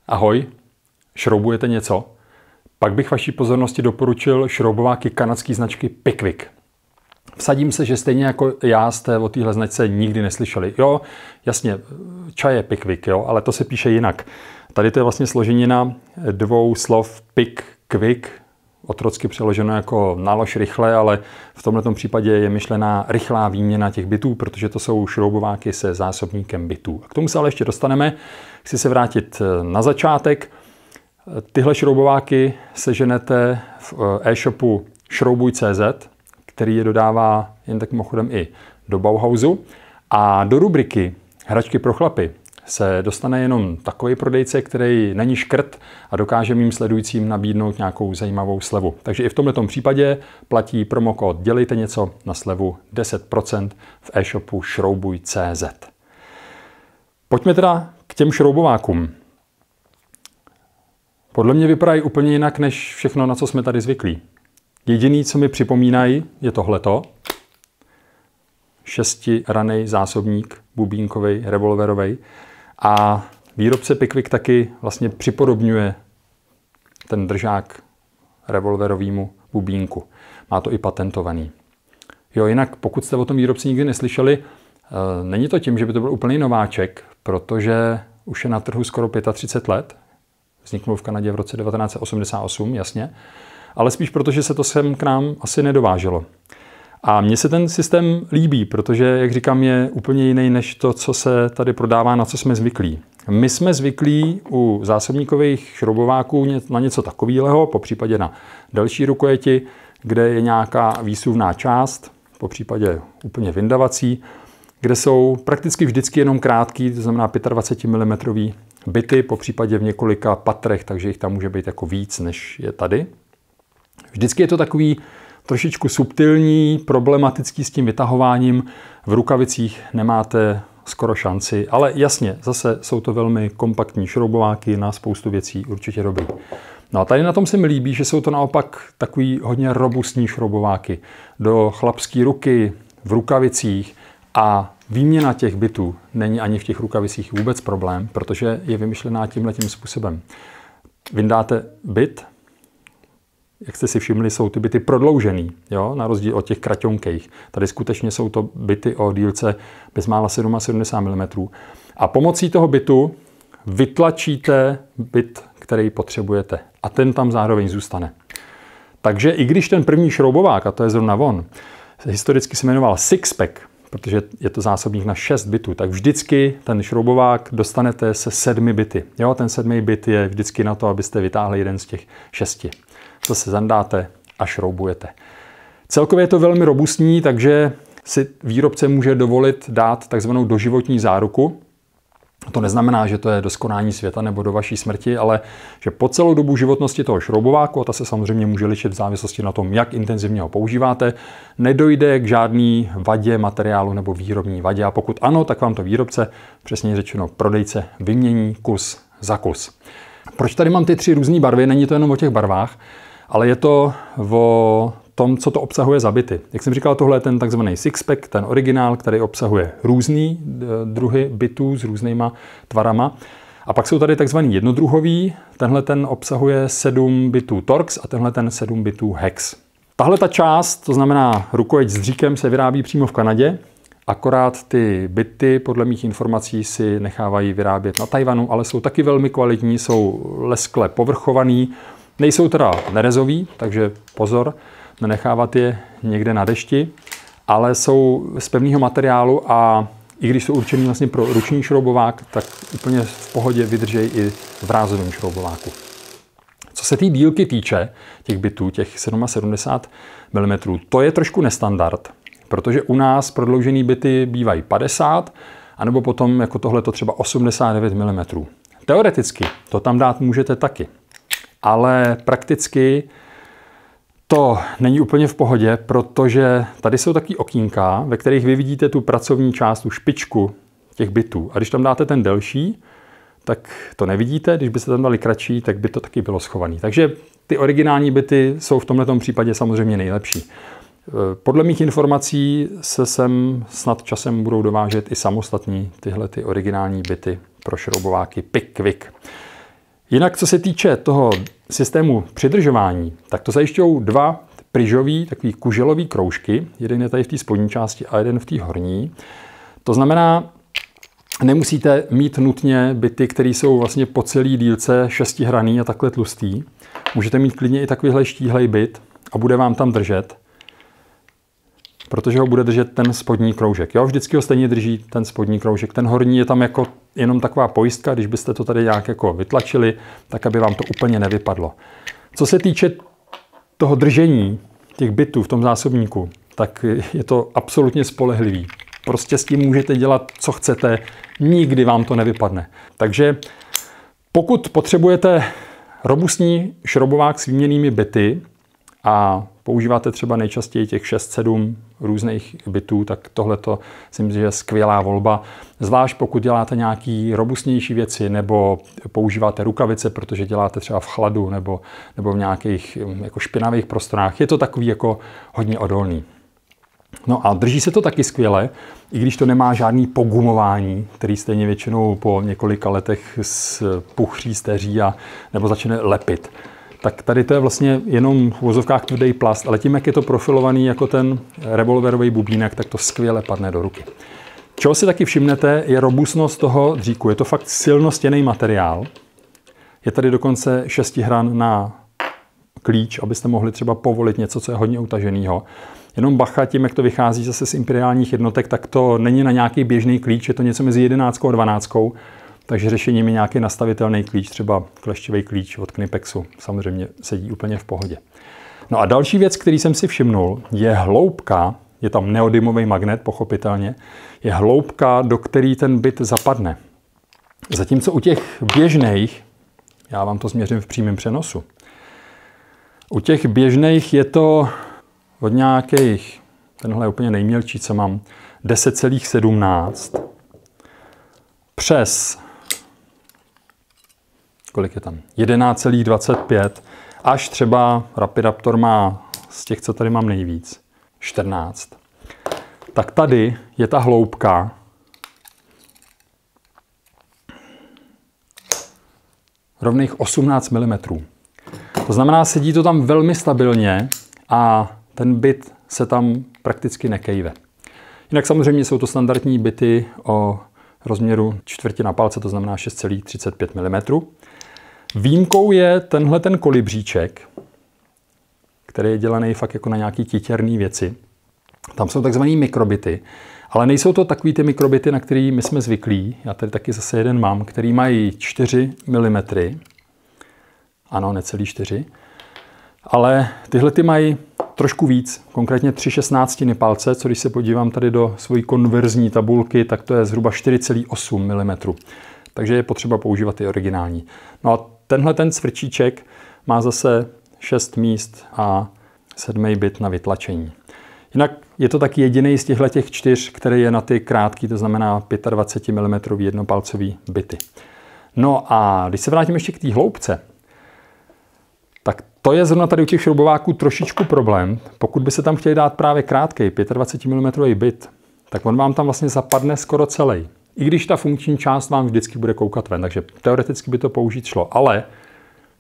Ahoj, šroubujete něco? Pak bych vaší pozornosti doporučil šroubováky kanadské značky Pickwick. Vsadím se, že stejně jako já jste o téhle značce nikdy neslyšeli. Jo, jasně, čaj je Pickwick, jo, ale to se píše jinak. Tady to je vlastně složenina dvou slov pick, quick, otrocky přeloženo jako nalož rychle, ale v tomto případě je myšlená rychlá výměna těch bitů, protože to jsou šroubováky se zásobníkem bitů. A k tomu se ale ještě dostaneme. Chci se vrátit na začátek. Tyhle šroubováky seženete v e-shopu šroubuj.cz, který je dodává jen tak mimochodem i do Bauhausu. A do rubriky Hračky pro chlapy se dostane jenom takový prodejce, který není škrt a dokáže mým sledujícím nabídnout nějakou zajímavou slevu. Takže i v tomto případě platí promokód Dělejte něco na slevu 10% v e-shopu šroubuj.cz. Pojďme teda k těm šroubovákům. Podle mě vypadají úplně jinak než všechno, na co jsme tady zvyklí. Jediný, co mi připomínají, je tohleto. 6ranej zásobník, bubínkovej, revolverovej. A výrobce Pickwick taky vlastně připodobňuje ten držák revolverovýmu bubínku. Má to i patentovaný. Jo, jinak pokud jste o tom výrobci nikdy neslyšeli, není to tím, že by to byl úplný nováček, protože už je na trhu skoro 35 let. Vzniknul v Kanadě v roce 1988, jasně. Ale spíš proto, že se to sem k nám asi nedováželo. A mně se ten systém líbí, protože, jak říkám, je úplně jiný než to, co se tady prodává, na co jsme zvyklí. My jsme zvyklí u zásobníkových šroubováků na něco takového, popřípadě na delší rukojeti, kde je nějaká výsuvná část, popřípadě úplně vyndavací, kde jsou prakticky vždycky jenom krátký, to znamená 25 mm bity, popřípadě v několika patrech, takže jich tam může být jako víc, než je tady. Vždycky je to takový trošičku subtilní, problematický s tím vytahováním. V rukavicích nemáte skoro šanci, ale jasně, zase jsou to velmi kompaktní šroubováky, na spoustu věcí určitě dobrý. No a tady na tom se mi líbí, že jsou to naopak takový hodně robustní šroubováky. Do chlapské ruky, v rukavicích a výměna těch bitů není ani v těch rukavicích vůbec problém, protože je vymyšlená tímhletím způsobem. Vyndáte bit, jak jste si všimli, jsou ty bity prodloužený, jo? Na rozdíl od těch kraťonkých. Tady skutečně jsou to bity o dílce bezmála 77 mm. A pomocí toho bitu vytlačíte bit, který potřebujete. A ten tam zároveň zůstane. Takže i když ten první šroubovák, a to je zrovna on, historicky se jmenoval Sixpack, protože je to zásobník na 6 bitů, tak vždycky ten šroubovák dostanete se 7 bity. Jo? Ten 7. bit je vždycky na to, abyste vytáhli jeden z těch 6. To se zandáte a šroubujete. Celkově je to velmi robustní, takže si výrobce může dovolit dát takzvanou doživotní záruku. To neznamená, že to je do skonání světa nebo do vaší smrti, ale že po celou dobu životnosti toho šroubováku, a ta se samozřejmě může lišit v závislosti na tom, jak intenzivně ho používáte, nedojde k žádný vadě materiálu nebo výrobní vadě. A pokud ano, tak vám to výrobce, přesně řečeno prodejce, vymění kus za kus. Proč tady mám ty 3 různé barvy? Není to jenom o těch barvách, ale je to o tom, co to obsahuje za bity. Jak jsem říkal, tohle je ten takzvaný Sixpack, ten originál, který obsahuje různý druhy bitů s různýma tvarama. A pak jsou tady takzvaný jednodruhový, tenhle ten obsahuje 7 bitů Torx a tenhle ten 7 bitů Hex. Tahle ta část, to znamená rukojeť s dříkem, se vyrábí přímo v Kanadě, akorát ty bity, podle mých informací, si nechávají vyrábět na Tajvanu, ale jsou taky velmi kvalitní, jsou leskle povrchovaný, nejsou teda nerezový, takže pozor, nenechávat je někde na dešti, ale jsou z pevného materiálu a i když jsou určený vlastně pro ruční šroubovák, tak úplně v pohodě vydržejí i v rázovém šroubováku. Co se té dílky týče, těch bitů, těch 77 mm, to je trošku nestandard, protože u nás prodloužený bity bývají 50, anebo potom jako tohleto třeba 89 mm. Teoreticky to tam dát můžete taky, ale prakticky to není úplně v pohodě, protože tady jsou taky okýnka, ve kterých vy vidíte tu pracovní část, tu špičku těch bitů. A když tam dáte ten delší, tak to nevidíte. Když byste tam dali kratší, tak by to taky bylo schované. Takže ty originální bity jsou v tomto případě samozřejmě nejlepší. Podle mých informací se sem snad časem budou dovážet i samostatní tyhle ty originální bity pro šroubováky Pickwick. Jinak, co se týče toho systému přidržování, tak to zajišťují dva pryžový, takový kuželový kroužky. Jeden je tady v té spodní části a jeden v té horní. To znamená, nemusíte mít nutně byty, které jsou vlastně po celý dílce šestihranný a takhle tlustý. Můžete mít klidně i takovýhle štíhlej byt a bude vám tam držet, protože ho bude držet ten spodní kroužek. Jo, vždycky ho stejně drží ten spodní kroužek. Ten horní je tam jako jenom taková pojistka, když byste to tady nějak jako vytlačili, tak aby vám to úplně nevypadlo. Co se týče toho držení těch bytů v tom zásobníku, tak je to absolutně spolehlivý. Prostě s tím můžete dělat, co chcete, nikdy vám to nevypadne. Takže pokud potřebujete robustní šroubovák s výměnnými byty a používáte třeba nejčastěji těch 6-7 různých bytů, tak tohleto si myslím, že je skvělá volba. Zvlášť pokud děláte nějaké robustnější věci nebo používáte rukavice, protože děláte třeba v chladu nebo v nějakých jako špinavých prostorách. Je to takový jako hodně odolný. No a drží se to taky skvěle, i když to nemá žádný pogumování, který stejně většinou po několika letech puchří, steří a nebo začne lepit. Tak tady to je vlastně jenom v uvozovkách tvrdý plast, ale tím, jak je to profilovaný jako ten revolverový bubínek, tak to skvěle padne do ruky. Čeho si taky všimnete, je robustnost toho dříku. Je to fakt silnostěnný materiál. Je tady dokonce šestihran na klíč, abyste mohli třeba povolit něco, co je hodně utaženého. Jenom bacha, tím, jak to vychází zase z imperiálních jednotek, tak to není na nějaký běžný klíč, je to něco mezi 11 a 12. Takže řešením je nějaký nastavitelný klíč, třeba klešťový klíč od Knipexu. Samozřejmě sedí úplně v pohodě. No a další věc, který jsem si všimnul, je hloubka, je tam neodymový magnet, pochopitelně, je hloubka, do který ten byt zapadne. Zatímco u těch běžných, já vám to změřím v přímém přenosu, u těch běžných je to od nějakých, tenhle je úplně nejmělčí, co mám, 10,17 přes, kolik je tam, 11,25 až třeba Rapidaptor má z těch, co tady mám nejvíc, 14. Tak tady je ta hloubka rovných 18 mm. To znamená, sedí to tam velmi stabilně a ten byt se tam prakticky nekejve. Jinak samozřejmě jsou to standardní byty o rozměru čtvrtina palce, to znamená 6,35 mm. Výjimkou je tenhle ten kolibříček, který je dělaný fakt jako na nějaký titěrný věci. Tam jsou takzvaný mikrobity, ale nejsou to takový ty mikrobity, na který my jsme zvyklí. Já tady taky zase jeden mám, který mají 4 mm. Ano, necelý 4. Ale tyhle ty mají trošku víc, konkrétně 3/16 palce, co když se podívám tady do svojí konverzní tabulky, tak to je zhruba 4,8 mm. Takže je potřeba používat i originální. No a tenhle ten cvrčíček má zase 6 míst a 7. bit na vytlačení. Jinak je to taky jediný z těchto 4, který je na ty krátký, to znamená 25 mm jednopalcový bity. No a když se vrátím ještě k té hloubce, tak to je zrovna tady u těch šroubováků trošičku problém. Pokud by se tam chtěli dát právě krátký 25 mm bit, tak on vám tam vlastně zapadne skoro celý. I když ta funkční část vám vždycky bude koukat ven, takže teoreticky by to použít šlo. Ale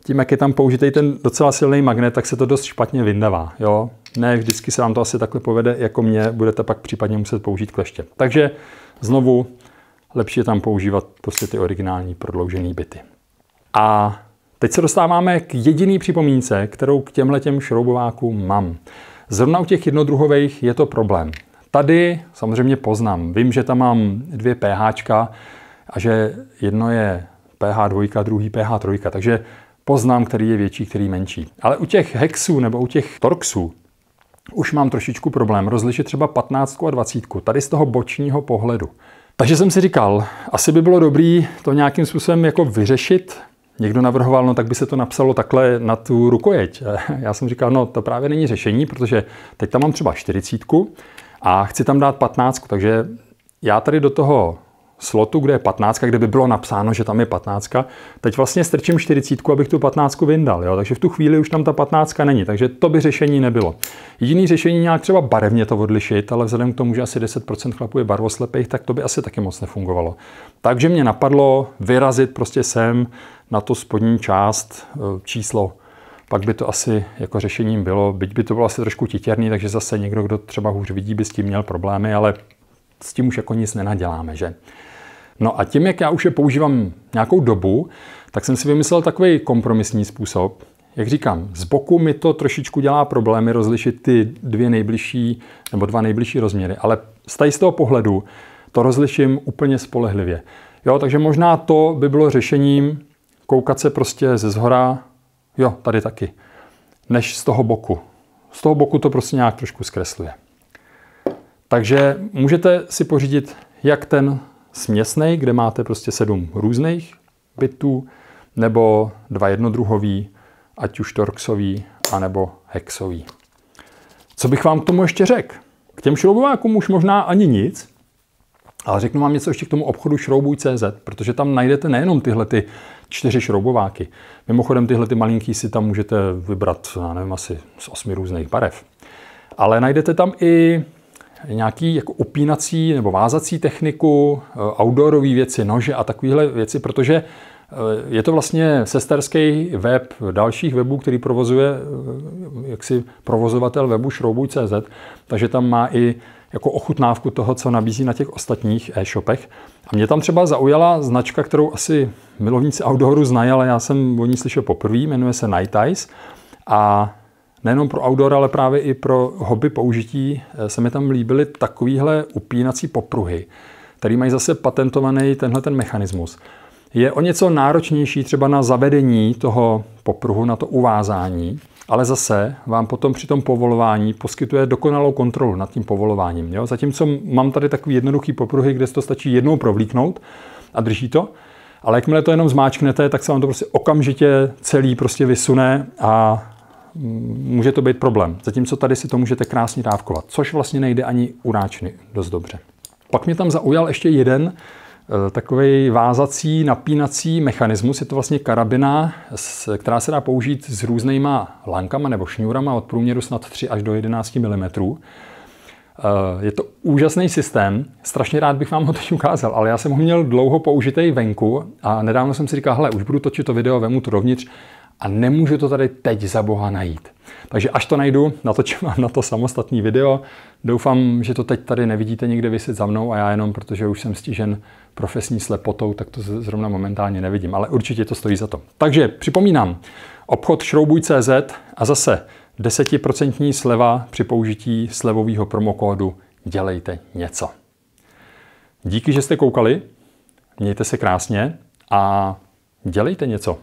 tím, jak je tam použitý ten docela silný magnet, tak se to dost špatně vyndavá. Jo? Ne, vždycky se vám to asi takhle povede, jako mě, budete pak případně muset použít kleště. Takže znovu lepší je tam používat prostě ty originální prodloužené bity. A teď se dostáváme k jediný připomínce, kterou k těmhletěm šroubovákům mám. Zrovna u těch jednodruhových je to problém. Tady samozřejmě poznám. Vím, že tam mám 2 pHčka a že jedno je pH2, druhý pH3, takže poznám, který je větší, který menší. Ale u těch hexů nebo u těch torxů už mám trošičku problém rozlišit třeba 15 a 20 tady z toho bočního pohledu. Takže jsem si říkal, asi by bylo dobrý to nějakým způsobem jako vyřešit. Někdo navrhoval, no tak by se to napsalo takhle na tu rukojeť. Já jsem říkal, no to právě není řešení, protože teď tam mám třeba 40 a chci tam dát 15, takže já tady do toho slotu, kde je 15, kde by bylo napsáno, že tam je 15, teď vlastně strčím 40, abych tu 15 vyndal. Jo? Takže v tu chvíli už tam ta 15 není, takže to by řešení nebylo. Jediný řešení nějak třeba barevně to odlišit, ale vzhledem k tomu, že asi 10% chlapů je barvoslepých, tak to by asi taky moc nefungovalo. Takže mě napadlo vyrazit prostě sem na tu spodní část číslo. Pak by to asi jako řešením bylo, byť by to bylo asi trošku titěrný, takže zase někdo, kdo třeba hůř vidí, by s tím měl problémy, ale s tím už jako nic nenaděláme, že? No a tím, jak já už je používám nějakou dobu, tak jsem si vymyslel takový kompromisní způsob. Jak říkám, z boku mi to trošičku dělá problémy rozlišit ty dva nejbližší rozměry, ale z toho pohledu to rozliším úplně spolehlivě. Jo, takže možná to by bylo řešením koukat se prostě ze zhora, jo, tady taky, než z toho boku. Z toho boku to prostě nějak trošku zkresluje. Takže můžete si pořídit jak ten směsnej, kde máte prostě 7 různých bitů, nebo 2 jednodruhový, ať už torxový, anebo hexový. Co bych vám k tomu ještě řekl? K těm šroubovákům už možná ani nic, ale řeknu vám něco ještě k tomu obchodu šroubuj.cz, protože tam najdete nejenom tyhle 4 šroubováky. Mimochodem tyhle malinký si tam můžete vybrat, já nevím, asi z 8 různých barev. Ale najdete tam i nějaký jako upínací nebo vázací techniku, outdoorové věci, nože a takovéhle věci, protože je to vlastně sesterský web dalších webů, který provozuje jaksi provozovatel webu šroubuj.cz, takže tam má i jako ochutnávku toho, co nabízí na těch ostatních e-shopech. A mě tam třeba zaujala značka, kterou asi milovníci outdooru znají, ale já jsem o ní slyšel poprvé, jmenuje se Night Eyes. A nejenom pro outdoor, ale právě i pro hobby použití se mi tam líbily takovýhle upínací popruhy, který mají zase patentovaný tenhle mechanismus. Je o něco náročnější třeba na zavedení toho popruhu, na to uvázání, ale zase vám potom při tom povolování poskytuje dokonalou kontrolu nad tím povolováním. Jo? Zatímco mám tady takový jednoduchý popruhy, kde se to stačí jednou provlíknout a drží to, ale jakmile to jenom zmáčknete, tak se vám to prostě okamžitě celý prostě vysune a může to být problém. Zatímco tady si to můžete krásně dávkovat, což vlastně nejde ani uráčny dost dobře. Pak mě tam zaujal ještě jeden takový vázací, napínací mechanismus. Je to vlastně karabina, která se dá použít s různýma lankama nebo šňůrama od průměru snad 3 až do 11 mm. Je to úžasný systém, strašně rád bych vám ho teď ukázal, ale já jsem ho měl dlouho použitej venku a nedávno jsem si říkal, hele, už budu točit to video, vemu to dovnitř a nemůžu to tady teď za boha najít. Takže až to najdu, natočím vám na to samostatný video. Doufám, že to teď tady nevidíte někde viset za mnou a já jenom, protože už jsem stižen profesní slepotou, tak to zrovna momentálně nevidím, ale určitě to stojí za to. Takže připomínám, obchod šroubuj.cz a zase 10% sleva při použití slevového promokódu Dělejte něco. Díky, že jste koukali, mějte se krásně a dělejte něco.